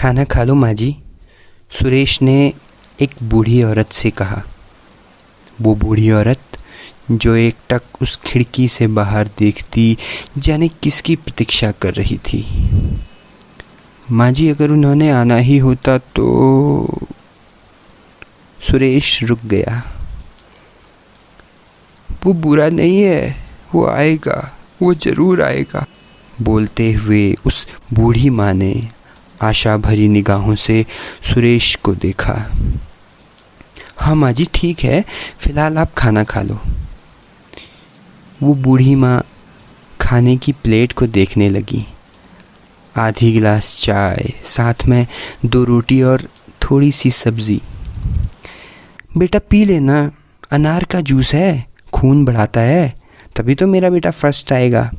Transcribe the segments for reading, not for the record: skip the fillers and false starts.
खाना खा लो माँ जी, सुरेश ने एक बूढ़ी औरत से कहा। वो बूढ़ी औरत जो एकटक उस खिड़की से बाहर देखती जाने किसकी प्रतीक्षा कर रही थी। माँ जी, अगर उन्होंने आना ही होता तो। सुरेश रुक गया। वो बुरा नहीं है, वो आएगा, वो जरूर आएगा। बोलते हुए उस बूढ़ी माँ ने आशा भरी निगाहों से सुरेश को देखा। हाँ माँ जी, ठीक है, फिलहाल आप खाना खा लो। वो बूढ़ी माँ खाने की प्लेट को देखने लगी। आधी गिलास चाय, साथ में 2 रोटी और थोड़ी सी सब्जी। बेटा पी लेना, अनार का जूस है, खून बढ़ाता है, तभी तो मेरा बेटा फर्स्ट आएगा।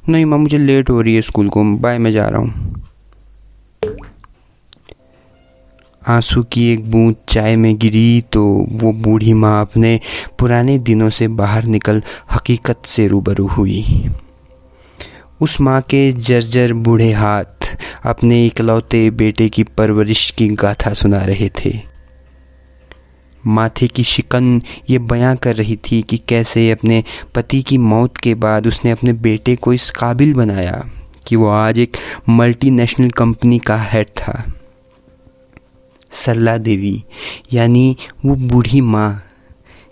नहीं माँ, मुझे लेट हो रही है स्कूल को, बाय, मैं जा रहा हूँ। आंसू की एक बूंद चाय में गिरी तो वो बूढ़ी माँ अपने पुराने दिनों से बाहर निकल हकीकत से रूबरू हुई। उस माँ के जर्जर बूढ़े हाथ अपने इकलौते बेटे की परवरिश की गाथा सुना रहे थे। माथे की शिकन ये बयां कर रही थी कि कैसे अपने पति की मौत के बाद उसने अपने बेटे को इस काबिल बनाया कि वो आज एक मल्टीनेशनल कंपनी का हेड था। सरला देवी यानी वो बूढ़ी माँ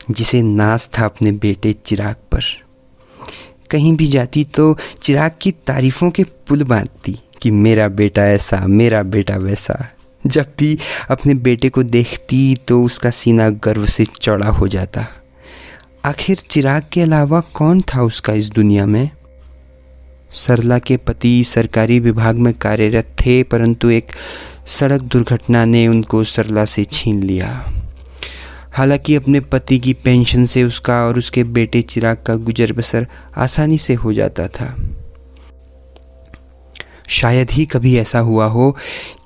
जिसे नाज था अपने बेटे चिराग पर। कहीं भी जाती तो चिराग की तारीफ़ों के पुल बांधती कि मेरा बेटा ऐसा, मेरा बेटा वैसा। जब भी अपने बेटे को देखती तो उसका सीना गर्व से चौड़ा हो जाता। आखिर चिराग के अलावा कौन था उसका इस दुनिया में? सरला के पति सरकारी विभाग में कार्यरत थे, परंतु एक सड़क दुर्घटना ने उनको सरला से छीन लिया। हालांकि अपने पति की पेंशन से उसका और उसके बेटे चिराग का गुजर बसर आसानी से हो जाता था। शायद ही कभी ऐसा हुआ हो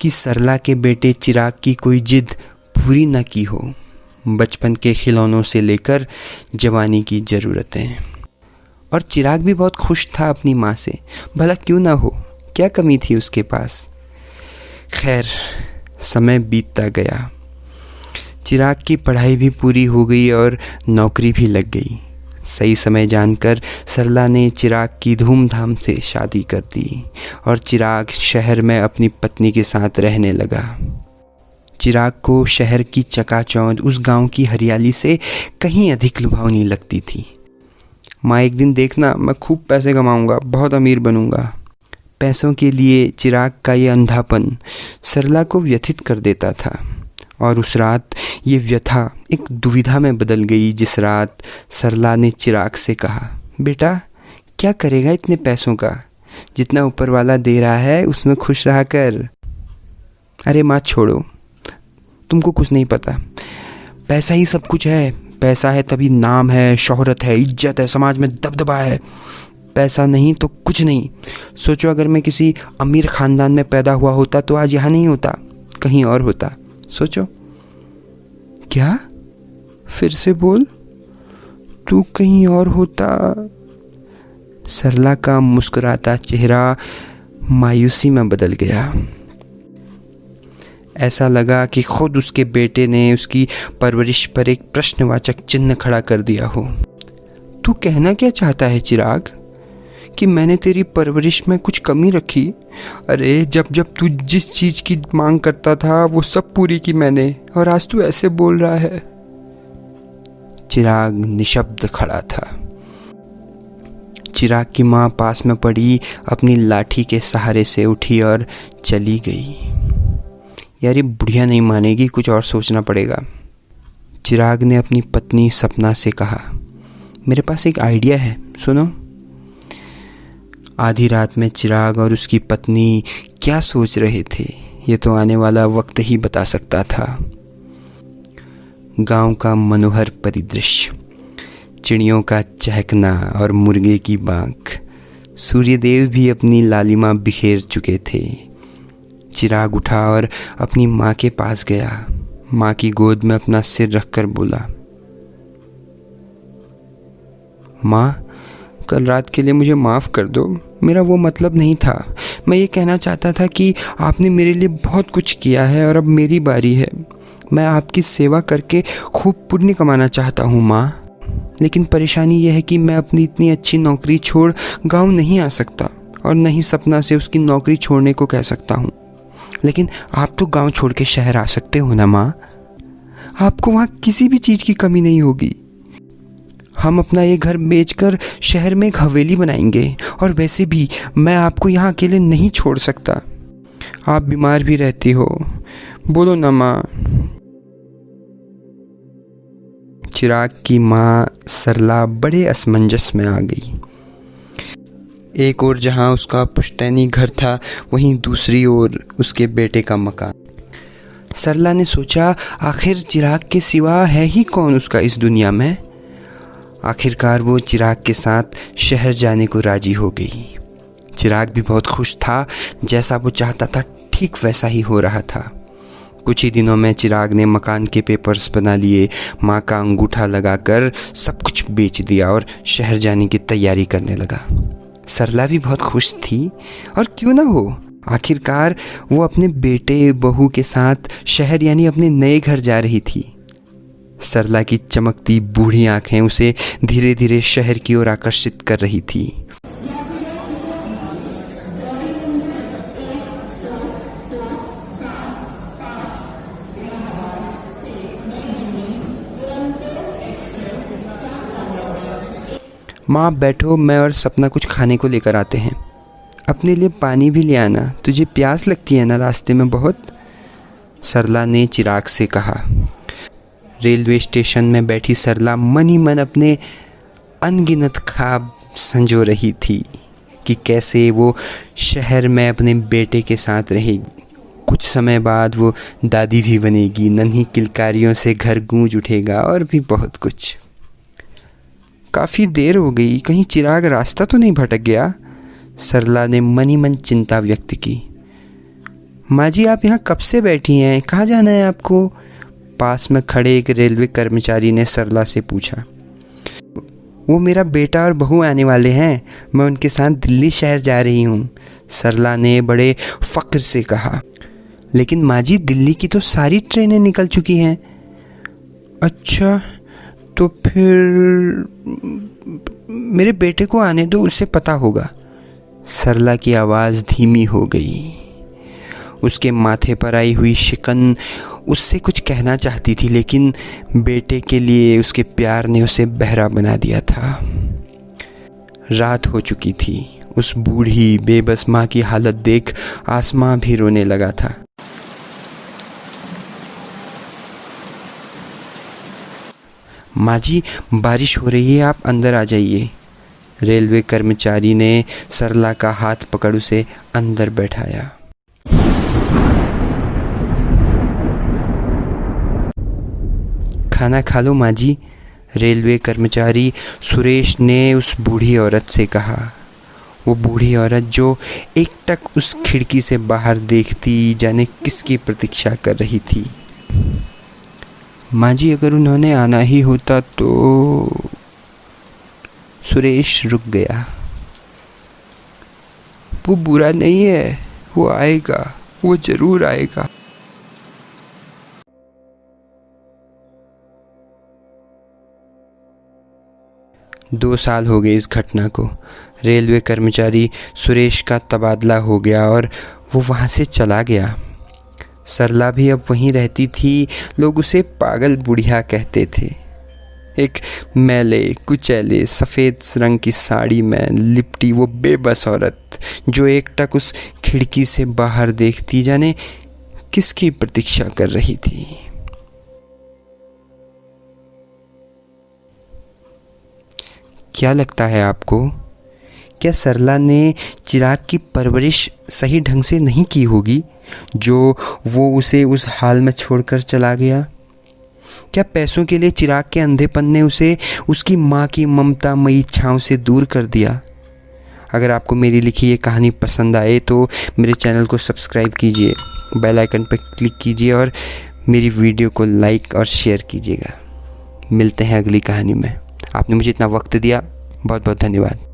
कि सरला के बेटे चिराग की कोई जिद पूरी न की हो, बचपन के खिलौनों से लेकर जवानी की ज़रूरतें। और चिराग भी बहुत खुश था अपनी माँ से, भला क्यों ना हो, क्या कमी थी उसके पास। खैर, समय बीतता गया। चिराग की पढ़ाई भी पूरी हो गई और नौकरी भी लग गई। सही समय जानकर सरला ने चिराग की धूमधाम से शादी कर दी और चिराग शहर में अपनी पत्नी के साथ रहने लगा। चिराग को शहर की चकाचौंध उस गांव की हरियाली से कहीं अधिक लुभावनी लगती थी। माँ, एक दिन देखना, मैं खूब पैसे कमाऊंगा, बहुत अमीर बनूंगा। पैसों के लिए चिराग का ये अंधापन सरला को व्यथित कर देता था। और उस रात ये व्यथा एक दुविधा में बदल गई जिस रात सरला ने चिराग से कहा, बेटा क्या करेगा इतने पैसों का, जितना ऊपर वाला दे रहा है उसमें खुश रहा कर। अरे माँ छोड़ो, तुमको कुछ नहीं पता, पैसा ही सब कुछ है। पैसा है तभी नाम है, शोहरत है, इज्जत है, समाज में दबदबा है। पैसा नहीं तो कुछ नहीं। सोचो, अगर मैं किसी अमीर ख़ानदान में पैदा हुआ होता तो आज यहाँ नहीं होता, कहीं और होता। सोचो। क्या? फिर से बोल। तू कहीं और होता? सरला का मुस्कुराता चेहरा मायूसी में बदल गया। ऐसा लगा कि खुद उसके बेटे ने उसकी परवरिश पर एक प्रश्नवाचक चिन्ह खड़ा कर दिया हो। तू कहना क्या चाहता है चिराग, कि मैंने तेरी परवरिश में कुछ कमी रखी? अरे जब जब तू जिस चीज़ की मांग करता था वो सब पूरी की मैंने, और आज तू ऐसे बोल रहा है। चिराग निशब्द खड़ा था। चिराग की माँ पास में पड़ी अपनी लाठी के सहारे से उठी और चली गई। यार ये बुढ़िया नहीं मानेगी, कुछ और सोचना पड़ेगा। चिराग ने अपनी पत्नी सपना से कहा, मेरे पास एक आइडिया है, सुनो। आधी रात में चिराग और उसकी पत्नी क्या सोच रहे थे ये तो आने वाला वक्त ही बता सकता था। गांव का मनोहर परिदृश्य, चिड़ियों का चहकना और मुर्गे की बाँख। सूर्यदेव भी अपनी लालिमा बिखेर चुके थे। चिराग उठा और अपनी माँ के पास गया। माँ की गोद में अपना सिर रखकर बोला, माँ कल रात के लिए मुझे माफ़ कर दो, मेरा वो मतलब नहीं था। मैं ये कहना चाहता था कि आपने मेरे लिए बहुत कुछ किया है और अब मेरी बारी है। मैं आपकी सेवा करके खूब पुण्य कमाना चाहता हूँ माँ, लेकिन परेशानी यह है कि मैं अपनी इतनी अच्छी नौकरी छोड़ गांव नहीं आ सकता और न ही सपना से उसकी नौकरी छोड़ने को कह सकता हूँ। लेकिन आप तो गांव छोड़ के शहर आ सकते हो ना माँ, आपको वहाँ किसी भी चीज़ की कमी नहीं होगी। हम अपना ये घर बेचकर शहर में एक हवेली बनाएंगे, और वैसे भी मैं आपको यहाँ अकेले नहीं छोड़ सकता। आप बीमार भी रहती हो, बोलो ना माँ। चिराग की माँ सरला बड़े असमंजस में आ गई। एक ओर जहाँ उसका पुश्तैनी घर था, वहीं दूसरी ओर उसके बेटे का मकान। सरला ने सोचा, आखिर चिराग के सिवा है ही कौन उसका इस दुनिया में। आखिरकार वो चिराग के साथ शहर जाने को राजी हो गई। चिराग भी बहुत खुश था, जैसा वो चाहता था ठीक वैसा ही हो रहा था। कुछ ही दिनों में चिराग ने मकान के पेपर्स बना लिए, माँ का अंगूठा लगाकर सब कुछ बेच दिया और शहर जाने की तैयारी करने लगा। सरला भी बहुत खुश थी, और क्यों ना हो, आखिरकार वो अपने बेटे बहू के साथ शहर यानी अपने नए घर जा रही थी। सरला की चमकती बूढ़ी आंखें उसे धीरे धीरे शहर की ओर आकर्षित कर रही थी। माँ बैठो, मैं और सपना कुछ खाने को लेकर आते हैं। अपने लिए पानी भी ले आना, तुझे प्यास लगती है ना रास्ते में बहुत, सरला ने चिराग से कहा। रेलवे स्टेशन में बैठी सरला मन ही मन अपने अनगिनत ख्वाब संजो रही थी कि कैसे वो शहर में अपने बेटे के साथ रहेगी। कुछ समय बाद वो दादी भी बनेगी, नन्ही किलकारियों से घर गूंज उठेगा, और भी बहुत कुछ। काफ़ी देर हो गई, कहीं चिराग रास्ता तो नहीं भटक गया, सरला ने मन ही मन चिंता व्यक्त की। माँ जी, आप यहाँ कब से बैठी हैं, कहाँ जाना है आपको? पास में खड़े एक रेलवे कर्मचारी ने सरला से पूछा। वो मेरा बेटा और बहू आने वाले हैं, मैं उनके साथ दिल्ली शहर जा रही हूँ, सरला ने बड़े फ़ख्र से कहा। लेकिन माँ जी, दिल्ली की तो सारी ट्रेनें निकल चुकी हैं। अच्छा, तो फिर मेरे बेटे को आने दो, उसे पता होगा। सरला की आवाज़ धीमी हो गई। उसके माथे पर आई हुई शिकन उससे कुछ कहना चाहती थी, लेकिन बेटे के लिए उसके प्यार ने उसे बहरा बना दिया था। रात हो चुकी थी। उस बूढ़ी बेबस माँ की हालत देख आसमां भी रोने लगा था। माँ जी, बारिश हो रही है, आप अंदर आ जाइए। रेलवे कर्मचारी ने सरला का हाथ पकड़ उसे अंदर बैठाया। खाना खा लो माँ जी, रेलवे कर्मचारी सुरेश ने उस बूढ़ी औरत से कहा। वो बूढ़ी औरत जो एकटक उस खिड़की से बाहर देखती जाने किसकी प्रतीक्षा कर रही थी। माँ जी, अगर उन्होंने आना ही होता तो। सुरेश रुक गया। वो बुरा नहीं है, वो आएगा, वो जरूर आएगा। दो साल हो गए इस घटना को। रेलवे कर्मचारी सुरेश का तबादला हो गया और वो वहाँ से चला गया। सरला भी अब वहीं रहती थी। लोग उसे पागल बुढ़िया कहते थे। एक मैले कुचैले सफ़ेद रंग की साड़ी में लिपटी वो बेबस औरत जो एकटक उस खिड़की से बाहर देखती जाने किसकी प्रतीक्षा कर रही थी। क्या लगता है आपको, क्या सरला ने चिराग की परवरिश सही ढंग से नहीं की होगी जो वो उसे उस हाल में छोड़कर चला गया? क्या पैसों के लिए चिराग के अंधेपन ने उसे उसकी माँ की ममतामयी छाँव से दूर कर दिया? अगर आपको मेरी लिखी ये कहानी पसंद आए तो मेरे चैनल को सब्सक्राइब कीजिए, बेल आइकन पर क्लिक कीजिए और मेरी वीडियो को लाइक और शेयर कीजिएगा। मिलते हैं अगली कहानी में। आपने मुझे इतना वक्त दिया, बहुत बहुत धन्यवाद।